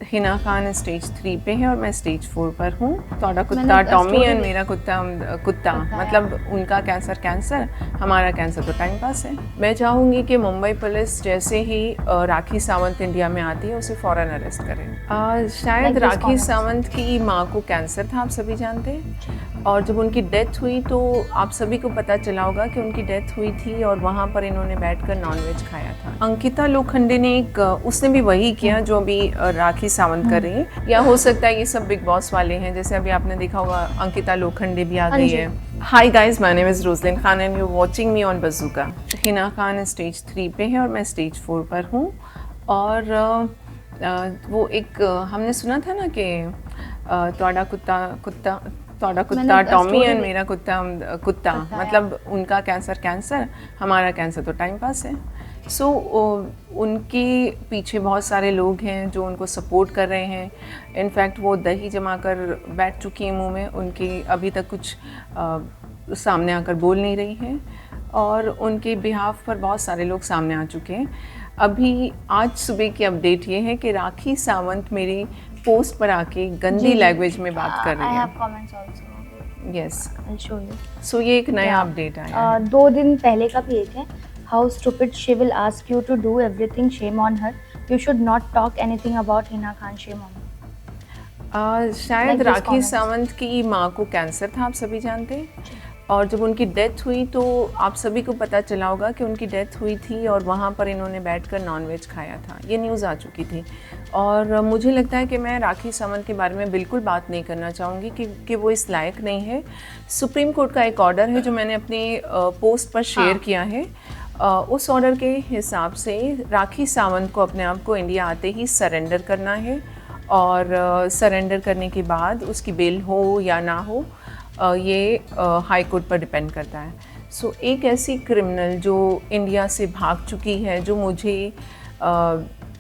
Hina Khan stage 3 पे है और मैं स्टेज 4 पर हूँ। थोड़ा कुत्ता टॉमी एंड मेरा कुत्ता मतलब उनका कैंसर, हमारा कैंसर तो टाइम पास है। मैं चाहूँगी कि मुंबई पुलिस जैसे ही राखी सावंत इंडिया में आती है उसे फ़ौरन अरेस्ट करें। शायद राखी सावंत की माँ को कैंसर था, आप सभी जानते हैं, और जब उनकी डेथ हुई तो आप सभी को पता चला होगा कि उनकी डेथ हुई थी और वहाँ पर इन्होंने बैठकर नॉनवेज खाया था। अंकिता लोखंडे ने उसने भी वही किया जो अभी राखी सावंत कर रही है, या हो सकता है ये सब बिग बॉस वाले हैं, जैसे अभी आपने देखा होगा अंकिता लोखंडे भी आ गई है। Hi guys, my name is Rozlyn Khan and you watching me on Bazooka. Hina Khan stage 3 पे है और मैं स्टेज 4 पर हूँ। और वो एक हमने सुना था ना कि थोड़ा कुत्ता टॉमी एंड मेरा कुत्ता मतलब उनका कैंसर, हमारा कैंसर तो टाइम पास है। सो उनके पीछे बहुत सारे लोग हैं जो उनको सपोर्ट कर रहे हैं। इनफैक्ट वो दही जमा कर बैठ चुकी हैं मुंह में, उनकी अभी तक कुछ सामने आकर बोल नहीं रही हैं, और उनके बिहाफ पर बहुत सारे लोग सामने आ चुके हैं। अभी आज सुबह की अपडेट ये है कि राखी सावंत मेरी पोस्ट पर आके गंदी लैंग्वेज में बात कर रही है। यस, सो ये एक नया अपडेट आया है। 2 दिन पहले का भी एक है, how stupid she will ask you to do everything, shame on her, you should not talk anything about Hina Khan, shame on. शायद राखी सावंत की माँ को कैंसर था, आप सभी जानते हैं, और जब उनकी डेथ हुई तो आप सभी को पता चला होगा कि उनकी डेथ हुई थी और वहाँ पर इन्होंने बैठकर नॉनवेज खाया था। ये न्यूज़ आ चुकी थी, और मुझे लगता है कि मैं राखी सावंत के बारे में बिल्कुल बात नहीं करना चाहूँगी कि वो इस लायक नहीं है। सुप्रीम कोर्ट का एक ऑर्डर है जो मैंने अपनी पोस्ट पर शेयर किया है। उस ऑर्डर के हिसाब से राखी सावंत को अपने आप को इंडिया आते ही सरेंडर करना है, और सरेंडर करने के बाद उसकी बेल हो या ना हो ये हाई कोर्ट पर डिपेंड करता है। सो एक ऐसी क्रिमिनल जो इंडिया से भाग चुकी है, जो मुझे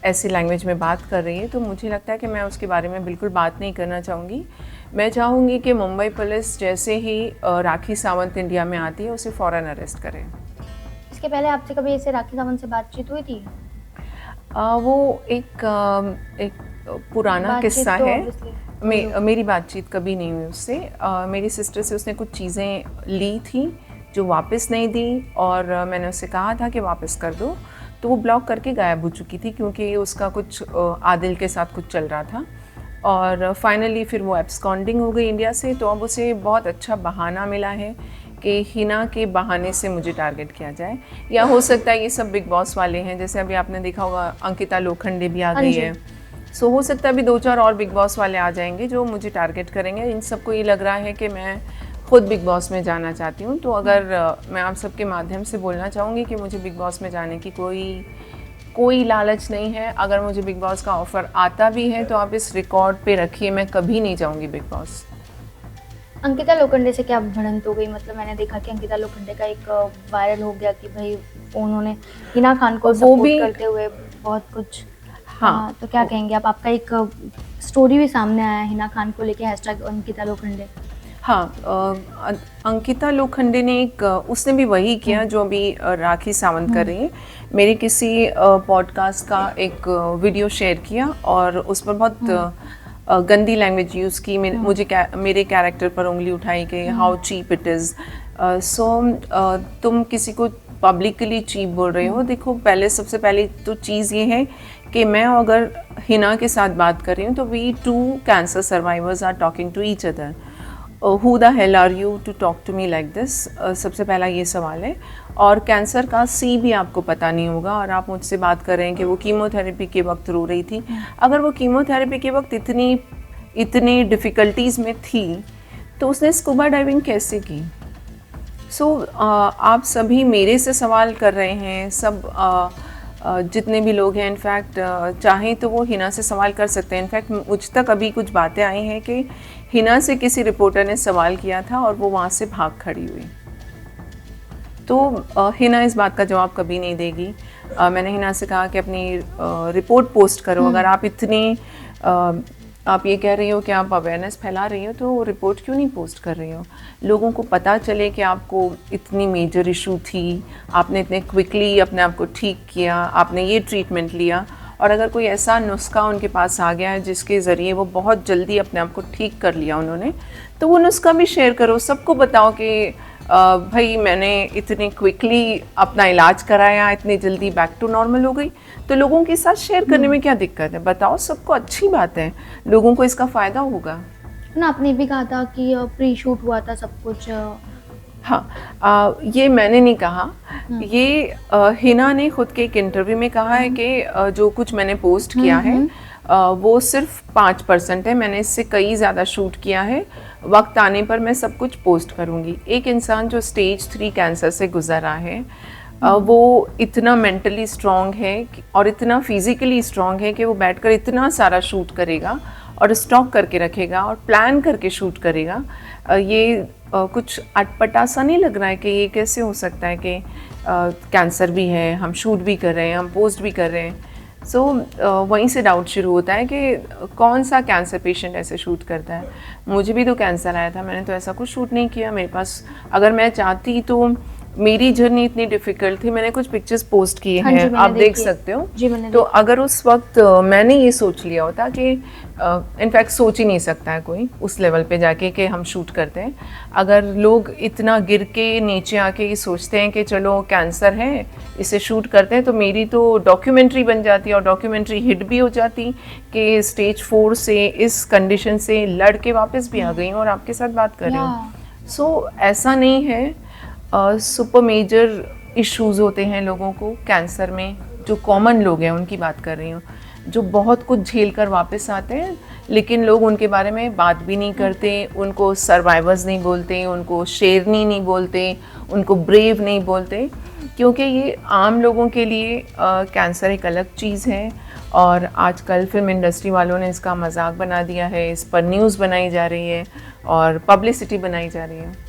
ऐसी लैंग्वेज में बात कर रही है, तो मुझे लगता है कि मैं उसके बारे में बिल्कुल बात नहीं करना चाहूँगी। मैं चाहूँगी कि मुंबई पुलिस जैसे ही राखी सावंत इंडिया में आती है उसे फ़ौरन अरेस्ट करें। इसके पहले आपसे कभी ऐसे राखी सावंत से बातचीत हुई थी? वो एक पुराना किस्सा है। मेरी बातचीत कभी नहीं हुई उससे। मेरी सिस्टर से उसने कुछ चीज़ें ली थी जो वापस नहीं दी, और मैंने उससे कहा था कि वापस कर दो, तो वो ब्लॉक करके गायब हो चुकी थी क्योंकि उसका कुछ आदिल के साथ कुछ चल रहा था, और फाइनली फिर वो एब्सकॉन्डिंग हो गई इंडिया से। तो अब उसे बहुत अच्छा बहाना मिला है कि हिना के बहाने से मुझे टारगेट किया जाए, या हो सकता है ये सब बिग बॉस वाले हैं, जैसे अभी आपने देखा होगा अंकिता लोखंडे भी आ गई है। सो हो सकता है अभी 2-4 और बिग बॉस वाले आ जाएंगे जो मुझे टारगेट करेंगे। इन सबको ये लग रहा है कि मैं खुद बिग बॉस में जाना चाहती हूँ। तो अगर मैं आप सबके माध्यम से बोलना चाहूँगी कि मुझे बिग बॉस में जाने की कोई लालच नहीं है। अगर मुझे बिग बॉस का ऑफ़र आता भी है तो आप इस रिकॉर्ड पे रखिए, मैं कभी नहीं जाऊँगी बिग बॉस। अंकिता लोखंडे से क्या भिड़ंत हो गई? मतलब मैंने देखा कि अंकिता लोखंडे का एक वायरल हो गया कि भाई उन्होंने हिना खान को सपोर्ट करते हुए बहुत कुछ। हाँ, तो क्या कहेंगे आप? आपका एक स्टोरी भी सामने आया हिना खान को लेके, #अंकिता लोखंडे। हाँ, अंकिता लोखंडे ने उसने भी वही किया जो अभी राखी सावंत कर रही है। मेरी किसी पॉडकास्ट का एक वीडियो शेयर किया और उस पर बहुत गंदी लैंग्वेज यूज़ की। मेरे कैरेक्टर पर उंगली उठाई कि हाउ चीप इट इज़। सो तुम किसी को पब्लिकली चीप बोल रहे हो। देखो, सबसे पहले तो चीज़ ये है कि मैं अगर हिना के साथ बात कर रही हूँ तो we 2 cancer survivors are talking to each other. Who the hell are you to talk to me like this? सबसे पहला ये सवाल है। और कैंसर का सी भी आपको पता नहीं होगा, और आप मुझसे बात कर रहे हैं कि वो कीमोथेरेपी के वक्त रो रही थी। अगर वो कीमोथेरेपी के वक्त इतनी डिफ़िकल्टीज़ में थी तो उसने स्कूबा डाइविंग कैसे की? सो आप सभी मेरे से सवाल कर रहे हैं, सब जितने भी लोग हैं। इनफैक्ट चाहें तो वो हिना से सवाल कर सकते हैं। इनफैक्ट मुझ तक अभी कुछ बातें आई हैं कि हिना से किसी रिपोर्टर ने सवाल किया था और वो वहाँ से भाग खड़ी हुई। तो हिना इस बात का जवाब कभी नहीं देगी। मैंने हिना से कहा कि अपनी रिपोर्ट पोस्ट करो। अगर आप आप ये कह रही हो कि आप अवेयरनेस फैला रही हो, तो रिपोर्ट क्यों नहीं पोस्ट कर रही हो? लोगों को पता चले कि आपको इतनी मेजर इशू थी, आपने इतने क्विकली अपने आप को ठीक किया, आपने ये ट्रीटमेंट लिया, और अगर कोई ऐसा नुस्खा उनके पास आ गया है जिसके ज़रिए वो बहुत जल्दी अपने आप को ठीक कर लिया उन्होंने, तो वो नुस्खा भी शेयर करो, सबको बताओ कि भाई मैंने इतनी क्विकली अपना इलाज कराया, इतनी जल्दी बैक टू नॉर्मल हो गई। तो लोगों के साथ शेयर करने में क्या दिक्कत है, बताओ सबको, अच्छी बात है, लोगों को इसका फ़ायदा होगा ना। आपने भी कहा था कि प्री शूट हुआ था सब कुछ। हाँ, ये मैंने नहीं कहा, ये हिना ने खुद के एक इंटरव्यू में कहा है कि जो कुछ मैंने पोस्ट किया है वो सिर्फ 5% है, मैंने इससे कई ज़्यादा शूट किया है, वक्त आने पर मैं सब कुछ पोस्ट करूँगी। एक इंसान जो स्टेज 3 कैंसर से गुजरा है वो इतना मेंटली स्ट्रॉन्ग है और इतना फिज़िकली स्ट्रॉन्ग है कि वो बैठकर इतना सारा शूट करेगा और स्टॉक करके रखेगा और प्लान करके शूट करेगा। ये कुछ अटपटा सा नहीं लग रहा है कि ये कैसे हो सकता है कि कैंसर भी है, हम शूट भी कर रहे हैं, हम पोस्ट भी कर रहे हैं। सो वहीं से डाउट शुरू होता है कि कौन सा कैंसर पेशेंट ऐसे शूट करता है। मुझे भी तो कैंसर आया था, मैंने तो ऐसा कुछ शूट नहीं किया। मेरे पास अगर मैं चाहती तो, मेरी जर्नी इतनी डिफ़िकल्ट थी, मैंने कुछ पिक्चर्स पोस्ट किए हैं, आप देख सकते हो। तो अगर उस वक्त मैंने ये सोच लिया होता कि इनफैक्ट सोच ही नहीं सकता है कोई उस लेवल पे जाके कि हम शूट करते हैं। अगर लोग इतना गिर के नीचे आके ये सोचते हैं कि चलो कैंसर है इसे शूट करते हैं, तो मेरी तो डॉक्यूमेंट्री बन जाती और डॉक्यूमेंट्री हिट भी हो जाती कि स्टेज 4 से इस कंडीशन से लड़ के वापस भी आ गई हूँ और आपके साथ बात कर रही हूँ। सो ऐसा नहीं है। सुपर मेजर इश्यूज़ होते हैं लोगों को कैंसर में, जो कॉमन लोग हैं उनकी बात कर रही हूँ, जो बहुत कुछ झेल कर वापस आते हैं, लेकिन लोग उनके बारे में बात भी नहीं करते, उनको सर्वाइवर्स नहीं बोलते, उनको शेरनी नहीं बोलते, उनको ब्रेव नहीं बोलते, क्योंकि ये आम लोगों के लिए कैंसर एक अलग चीज़ है। और आजकल फिल्म इंडस्ट्री वालों ने इसका मजाक बना दिया है, इस पर न्यूज़ बनाई जा रही है और पब्लिसिटी बनाई जा रही है।